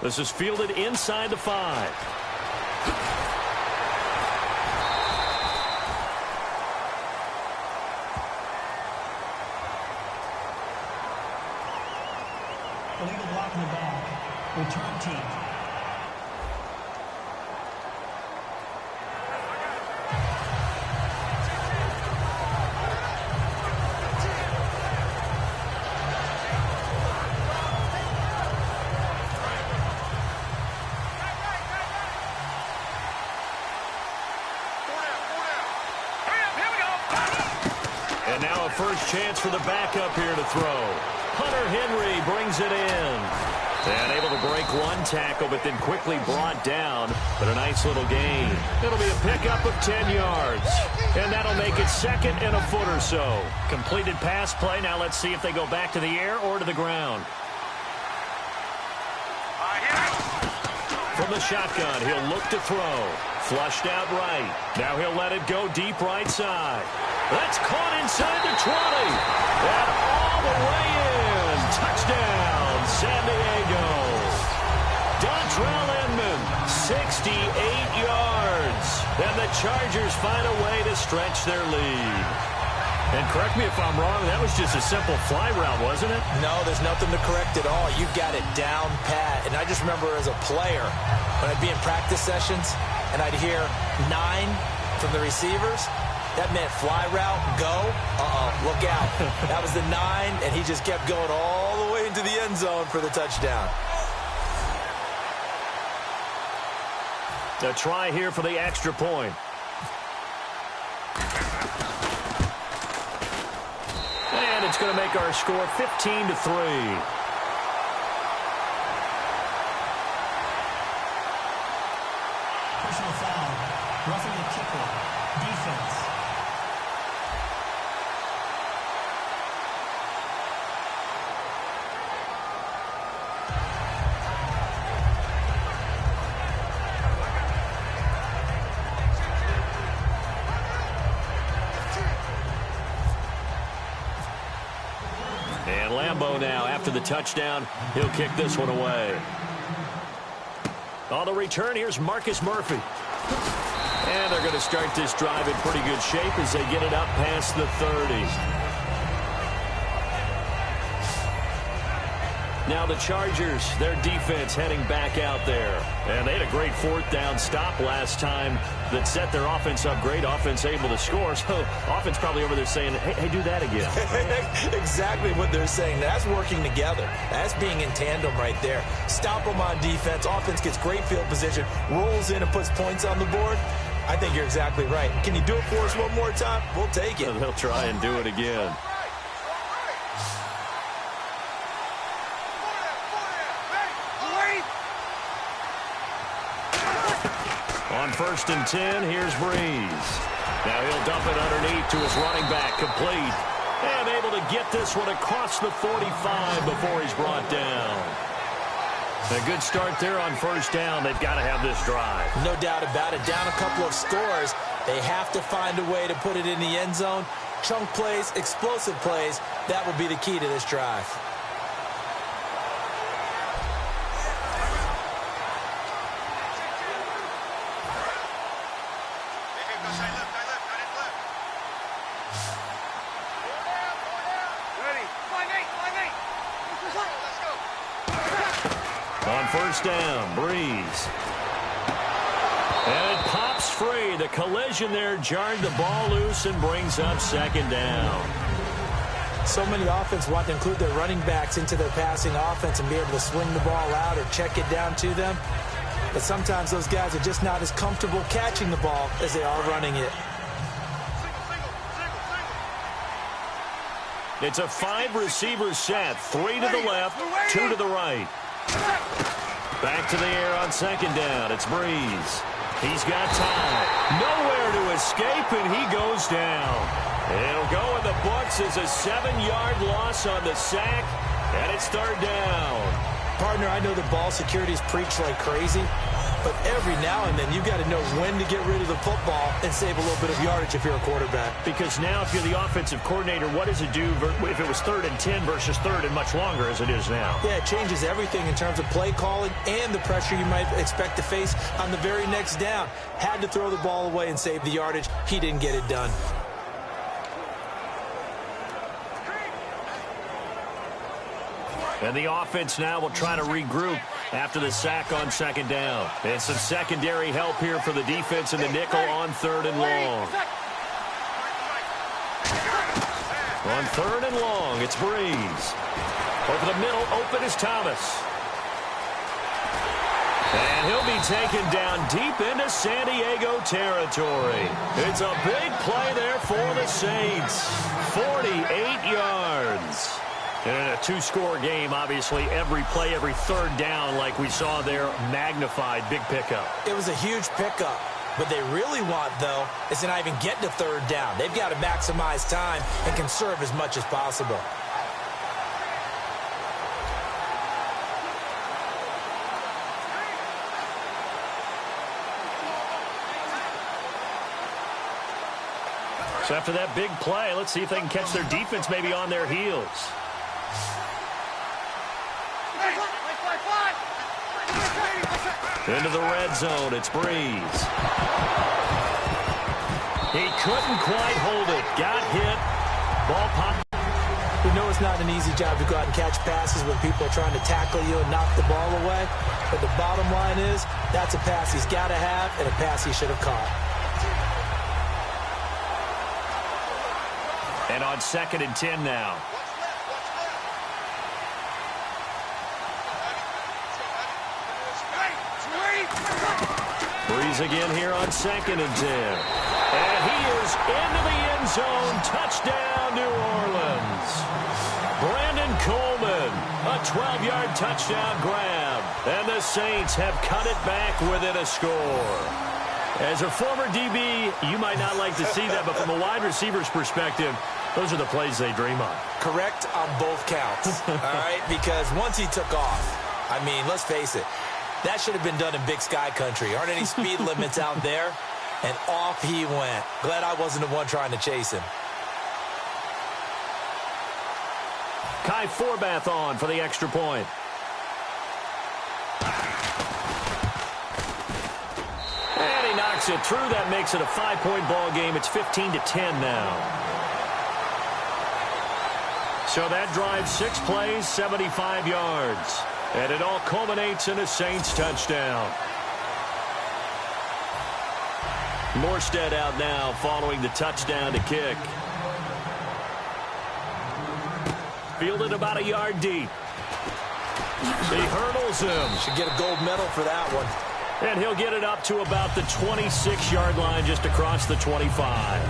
This is fielded inside the 5. Illegal block in the back. Return team. And now a first chance for the backup here to throw. Hunter Henry brings it in. And able to break one tackle, but then quickly brought down. But a nice little gain. It'll be a pickup of 10 yards. And that'll make it second and a foot or so. Completed pass play. Now let's see if they go back to the air or to the ground. From the shotgun, he'll look to throw. Flushed out right. Now he'll let it go deep right side. That's caught inside the 20. And all the way in. Touchdown, San Diego. Dontrell Inman, 68 yards. And the Chargers find a way to stretch their lead. And correct me if I'm wrong, that was just a simple fly route, wasn't it? No, there's nothing to correct at all. You got it down pat. And I just remember as a player, when I'd be in practice sessions, and I'd hear 9 from the receivers, that meant fly route, go, look out. That was the 9, and he just kept going all the way into the end zone for the touchdown. A try here for the extra point. And it's going to make our score 15-3. Personal foul. Roughing the kicker. Defense. And Lambeau now, after the touchdown, he'll kick this one away. On the return, here's Marcus Murphy. And they're going to start this drive in pretty good shape as they get it up past the 30. Now the Chargers, their defense heading back out there. And they had a great fourth down stop last time that set their offense up great. Offense able to score. So offense probably over there saying, hey, do that again. Exactly what they're saying. That's working together. That's being in tandem right there. Stop them on defense. Offense gets great field position, rolls in and puts points on the board. I think you're exactly right. Can you do it for us one more time? We'll take it. They'll try and do it again. On 1st and 10, here's Breeze. Now he'll dump it underneath to his running back, complete. And able to get this one across the 45 before he's brought down. A good start there on 1st down. They've got to have this drive. No doubt about it. Down a couple of scores. They have to find a way to put it in the end zone. Chunk plays, explosive plays. That will be the key to this drive. On 1st down, Breeze. And it pops free. The collision there jarred the ball loose and brings up 2nd down. So many offense want to include their running backs into their passing offense and be able to swing the ball out or check it down to them. But sometimes those guys are just not as comfortable catching the ball as they are running it. It's a 5-receiver set. 3 to the left, 2 to the right. Back to the air on second down. It's Breeze. He's got time. Nowhere to escape, and he goes down. It'll go in the books as a 7-yard loss on the sack, and it's third down. Partner, I know the ball security's preached like crazy, but every now and then you've got to know when to get rid of the football and save a little bit of yardage if you're a quarterback. Because now if you're the offensive coordinator, what does it do if it was 3rd and 10 versus 3rd and much longer as it is now? Yeah, it changes everything in terms of play calling and the pressure you might expect to face on the very next down. Had to throw the ball away and save the yardage. He didn't get it done. And the offense now will try to regroup after the sack on second down. And some secondary help here for the defense in the nickel on 3rd and long. On 3rd and long, it's Breeze. Over the middle, open is Thomas. And he'll be taken down deep into San Diego territory. It's a big play there for the Saints. 48 yards. And in a 2-score game, obviously, every play, every 3rd down, like we saw there, magnified, big pickup. It was a huge pickup. What they really want, though, is to not even get to 3rd down. They've got to maximize time and conserve as much as possible. So after that big play, let's see if they can catch their defense maybe on their heels. Into the red zone, it's Breeze. He couldn't quite hold it. Got hit. Ball popped. We know it's not an easy job to go out and catch passes when people are trying to tackle you and knock the ball away. But the bottom line is, that's a pass he's got to have and a pass he should have caught. And on 2nd and 10 now. Breeze again here on 2nd and 10. And he is into the end zone. Touchdown, New Orleans. Brandon Coleman, a 12-yard touchdown grab. And the Saints have cut it back within a score. As a former DB, you might not like to see that, but from a wide receiver's perspective, those are the plays they dream of. Correct on both counts, all right? Because once he took off, I mean, let's face it, that should have been done in Big Sky country. Aren't any speed limits out there? And off he went. Glad I wasn't the one trying to chase him. Kai Forbath on for the extra point. And he knocks it through. That makes it a 5-point ball game. It's 15-10 now. So that drives 6 plays, 75 yards. And it all culminates in a Saints touchdown. Morstead out now following the touchdown to kick. Fielded about a yard deep. He hurdles him. Should get a gold medal for that one. And he'll get it up to about the 26-yard line just across the 25.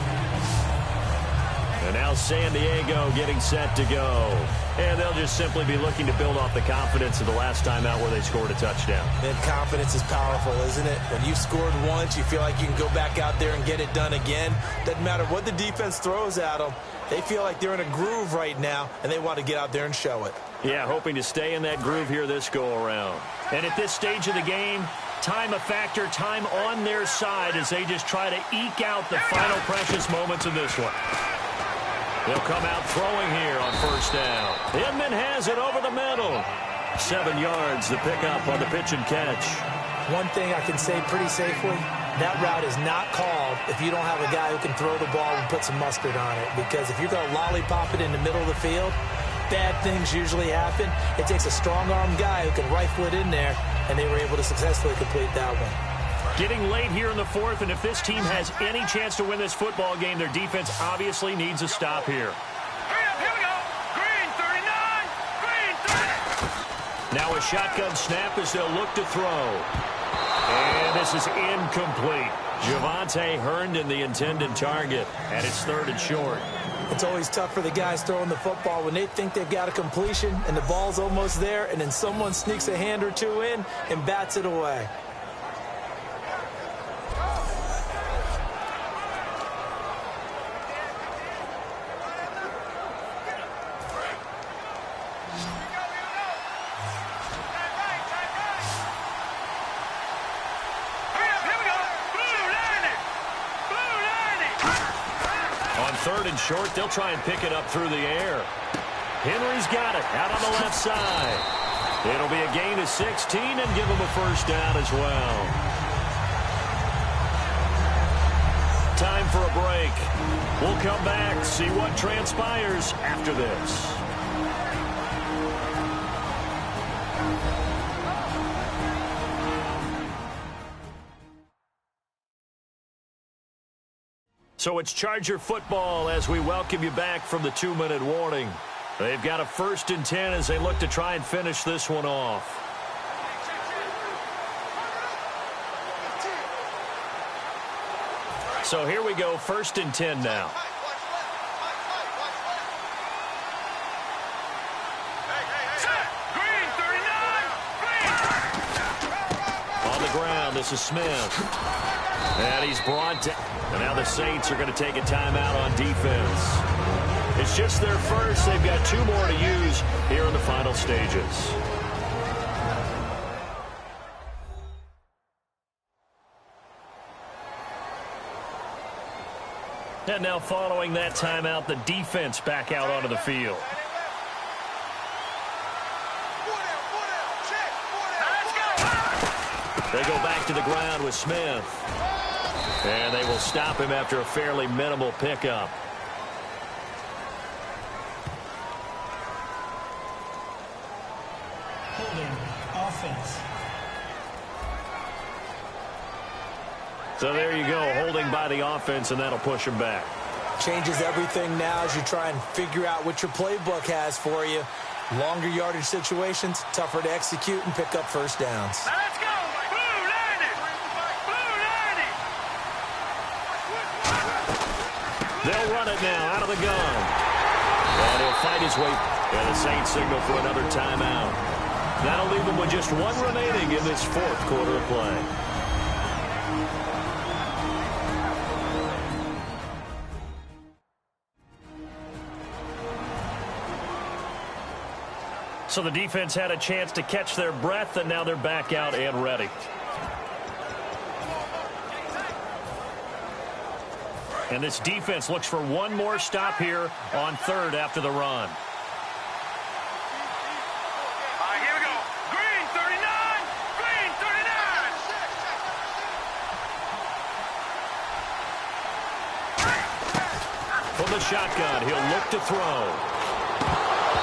And now San Diego getting set to go. And they'll just simply be looking to build off the confidence of the last time out where they scored a touchdown. And confidence is powerful, isn't it? When you've scored once, you feel like you can go back out there and get it done again. Doesn't matter what the defense throws at them. They feel like they're in a groove right now, and they want to get out there and show it. Yeah, hoping to stay in that groove here this go-around. And at this stage of the game, time a factor, time on their side as they just try to eke out the final precious moments of this one. He'll come out throwing here on first down. Inman has it over the middle. 7 yards, the pickup on the pitch and catch. One thing I can say pretty safely, that route is not called if you don't have a guy who can throw the ball and put some mustard on it. Because if you're going to lollipop it in the middle of the field, bad things usually happen. It takes a strong-arm guy who can rifle it in there, and they were able to successfully complete that one. Getting late here in the fourth, and if this team has any chance to win this football game, their defense obviously needs a stop here. Here we go. Green 39. Green 30. Now a shotgun snap as they'll look to throw. And this is incomplete. Javonte Herndon, the intended target, and it's 3rd and short. It's always tough for the guys throwing the football when they think they've got a completion and the ball's almost there, and then someone sneaks a hand or two in and bats it away. On 3rd and short, they'll try and pick it up through the air. Henry's got it out on the left side. It'll be a gain of 16 and give him a first down as well. Time for a break. We'll come back, see what transpires after this. So it's Charger football as we welcome you back from the 2-minute warning. They've got a 1st and 10 as they look to try and finish this one off. So here we go, 1st and 10 now. On the ground, this is Smith. And he's brought down. And now the Saints are going to take a timeout on defense. It's just their first. They've got 2 more to use here in the final stages. And now following that timeout, the defense back out onto the field. They go back to the ground with Smith. And they will stop him after a fairly minimal pickup. Holding offense. So there you go, holding by the offense, and that'll push him back. Changes everything now as you try and figure out what your playbook has for you. Longer yardage situations, tougher to execute and pick up first downs. Let's go! Blue 90! Blue 90! They'll run it now out of the gun. And he'll fight his way. And the Saints signal for another timeout. That'll leave them with just 1 remaining in this 4th quarter of play. So the defense had a chance to catch their breath, and now they're back out and ready. And this defense looks for 1 more stop here on 3rd after the run. All right, here we go. Green 39! Green 39! From the shotgun, he'll look to throw.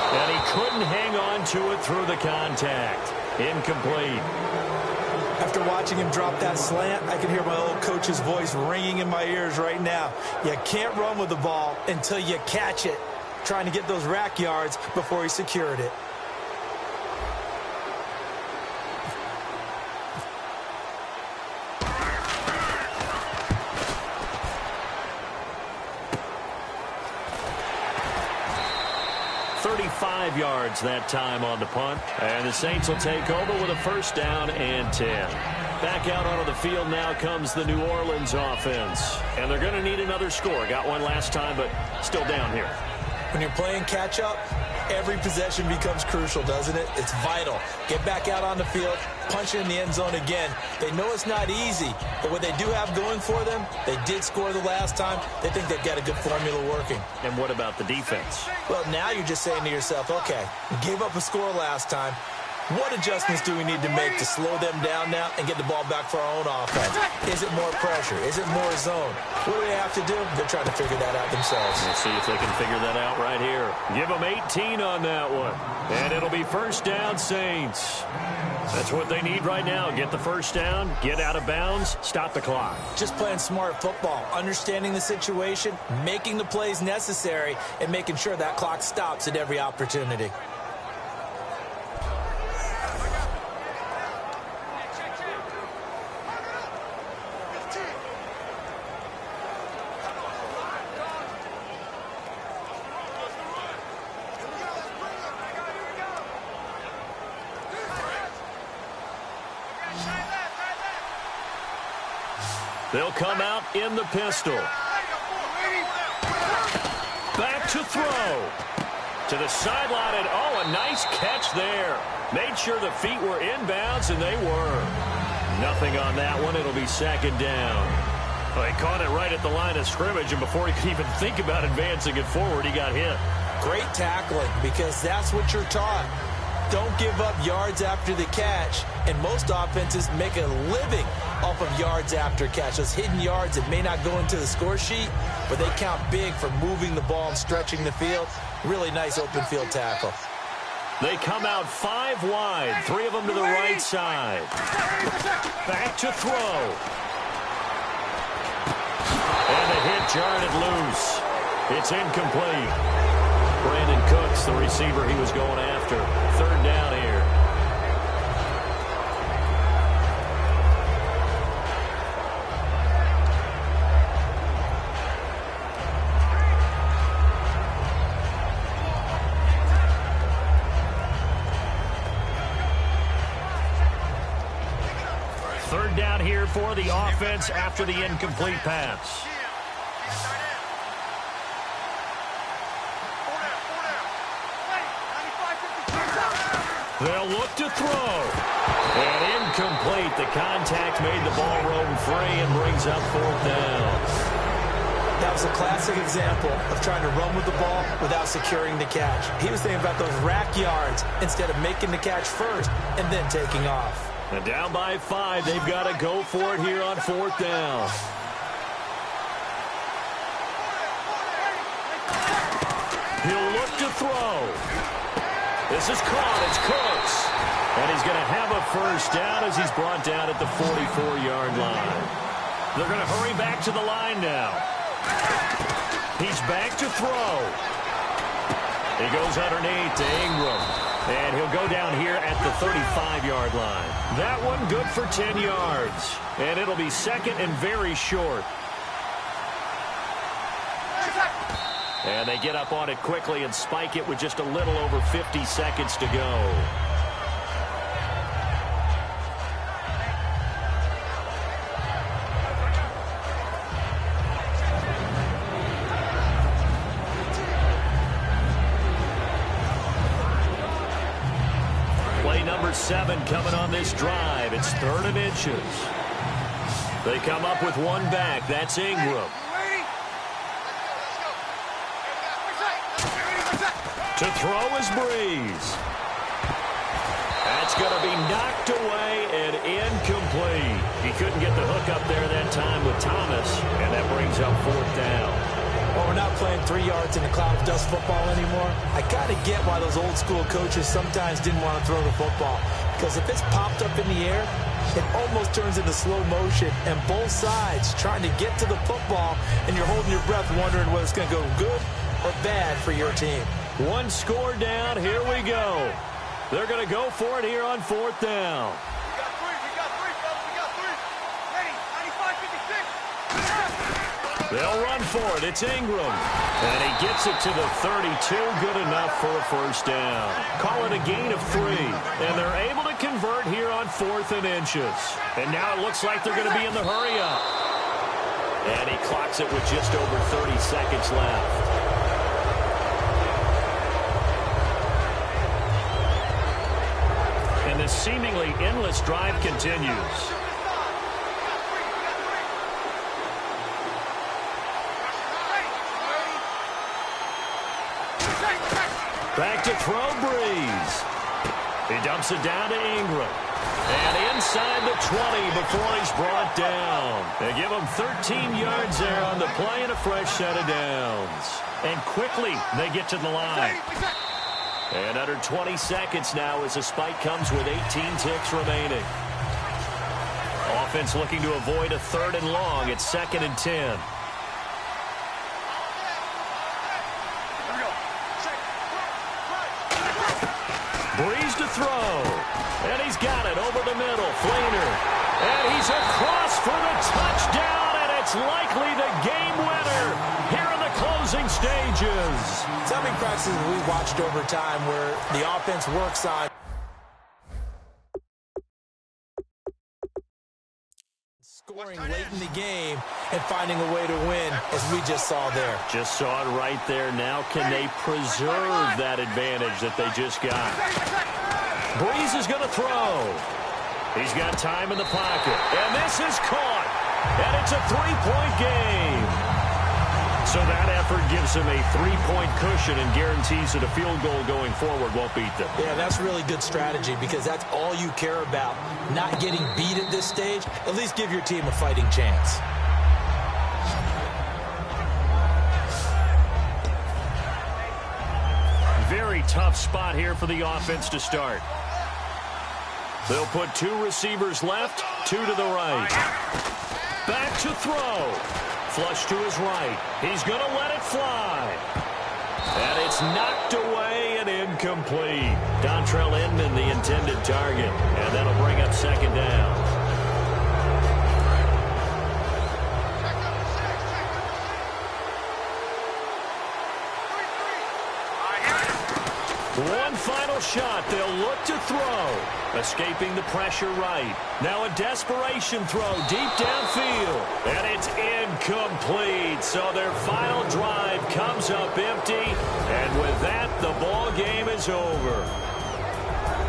And he couldn't hang on to it through the contact. Incomplete. After watching him drop that slant, I can hear my old coach's voice ringing in my ears right now. You can't run with the ball until you catch it. Trying to get those rack yards before he secured it. Yards that time on the punt. And the Saints will take over with a first down and 10. Back out onto the field now comes the New Orleans offense. And they're going to need another score. Got one last time, but still down here. When you're playing catch-up, every possession becomes crucial, doesn't it? It's vital. Get back out on the field, punch it in the end zone again. They know it's not easy, but what they do have going for them, they did score the last time. They think they've got a good formula working. And what about the defense? Well, now you're just saying to yourself, okay, we gave up a score last time. What adjustments do we need to make to slow them down now and get the ball back for our own offense? Is it more pressure? Is it more zone? What do they have to do? They're trying to figure that out themselves. We'll see if they can figure that out right here. Give them 18 on that one. And it'll be first down, Saints. That's what they need right now. Get the first down, get out of bounds, stop the clock. Just playing smart football, understanding the situation, making the plays necessary, and making sure that clock stops at every opportunity. They'll come out in the pistol. Back to throw. To the sideline, and a nice catch there. Made sure the feet were inbounds, and they were. Nothing on that one. It'll be second down. Well, he caught it right at the line of scrimmage, and before he could even think about advancing it forward, he got hit. Great tackling, because that's what you're taught. Don't give up yards after the catch, and most offenses make a living off of yards after catch. Those hidden yards that may not go into the score sheet, but they count big for moving the ball and stretching the field. Really nice open field tackle. They come out 5 wide, 3 of them to the right side. Back to throw. And the hit jarred it loose. It's incomplete. Brandon Cooks, the receiver he was going after. Third down here. Third down here for the offense after the incomplete pass. They'll look to throw. And incomplete. The contact made the ball roam free and brings up fourth down. That was a classic example of trying to run with the ball without securing the catch. He was thinking about those rack yards instead of making the catch first and then taking off. And down by 5, they've got to go for it here on fourth down. He'll look to throw. This is caught. It's Cooks. And he's going to have a first down as he's brought down at the 44-yard line. They're going to hurry back to the line now. He's back to throw. He goes underneath to Ingram. And he'll go down here at the 35-yard line. That one good for 10 yards. And it'll be second and very short. And they get up on it quickly and spike it with just a little over 50 seconds to go. Play number 7 coming on this drive. It's 3rd and inches. They come up with one back. That's Ingram. To throw is Breeze. That's going to be knocked away and incomplete. He couldn't get the hook up there that time with Thomas, and that brings up fourth down. Well, we're not playing 3 yards in a cloud of dust football anymore. I got to get why those old school coaches sometimes didn't want to throw the football. Because if it's popped up in the air, it almost turns into slow motion, and both sides trying to get to the football, and you're holding your breath wondering whether it's going to go good or bad for your team. One score down. Here we go. They're going to go for it here on fourth down. We got 3, fellas. We got 3. Ready, 95, 56. They'll run for it. It's Ingram. And he gets it to the 32. Good enough for a first down. Call it a gain of 3. And they're able to convert here on 4th and inches. And now it looks like they're going to be in the hurry-up. And he clocks it with just over 30 seconds left. And this seemingly endless drive continues. Back to throw, Breeze. He dumps it down to Ingram. And inside the 20 before he's brought down. They give him 13 yards there on the play and a fresh set of downs. And quickly they get to the line. And under 20 seconds now as the spike comes with 18 ticks remaining. Offense looking to avoid a 3rd and long. It's 2nd and 10. Breeze to throw. And he's got it over the middle. Fleener. And he's across for the touchdown. And it's likely the game winner here in the closing stages. So many practices we watched over time where the offense works on Scoring late in the game and finding a way to win, as we just saw there. Just saw it right there. Now can they preserve that advantage that they just got? Breeze is going to throw. He's got time in the pocket. And this is caught. And it's a three-point game. So that effort gives him a three-point cushion and guarantees that a field goal going forward won't beat them. Yeah, that's really good strategy because that's all you care about. Not getting beat at this stage. At least give your team a fighting chance. Very tough spot here for the offense to start. They'll put two receivers left, two to the right. Back to throw. Flush to his right. He's going to let it fly. And it's knocked away and incomplete. Dontrell Inman, the intended target. And that'll bring up second down. One final shot. They'll look to throw. Escaping the pressure right. Now a desperation throw deep downfield. And it's incomplete. So their final drive comes up empty. And with that, the ball game is over.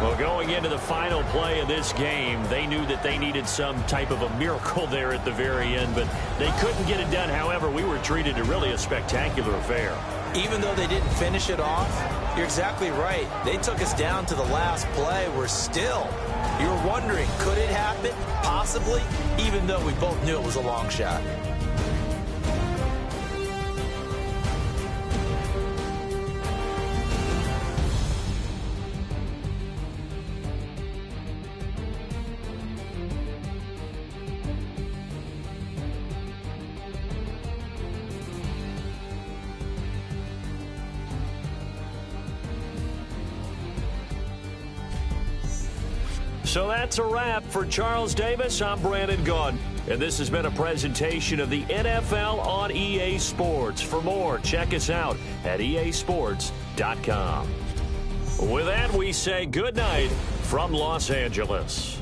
Well, going into the final play of this game, they knew that they needed some type of a miracle there at the very end, but they couldn't get it done. However, we were treated to really a spectacular affair. Even though they didn't finish it off, you're exactly right. They took us down to the last play. We're still, you're wondering, could it happen? Possibly, even though we both knew it was a long shot. So that's a wrap for Charles Davis. I'm Brandon Gaudin, and this has been a presentation of the NFL on EA Sports. For more, check us out at easports.com. With that, we say good night from Los Angeles.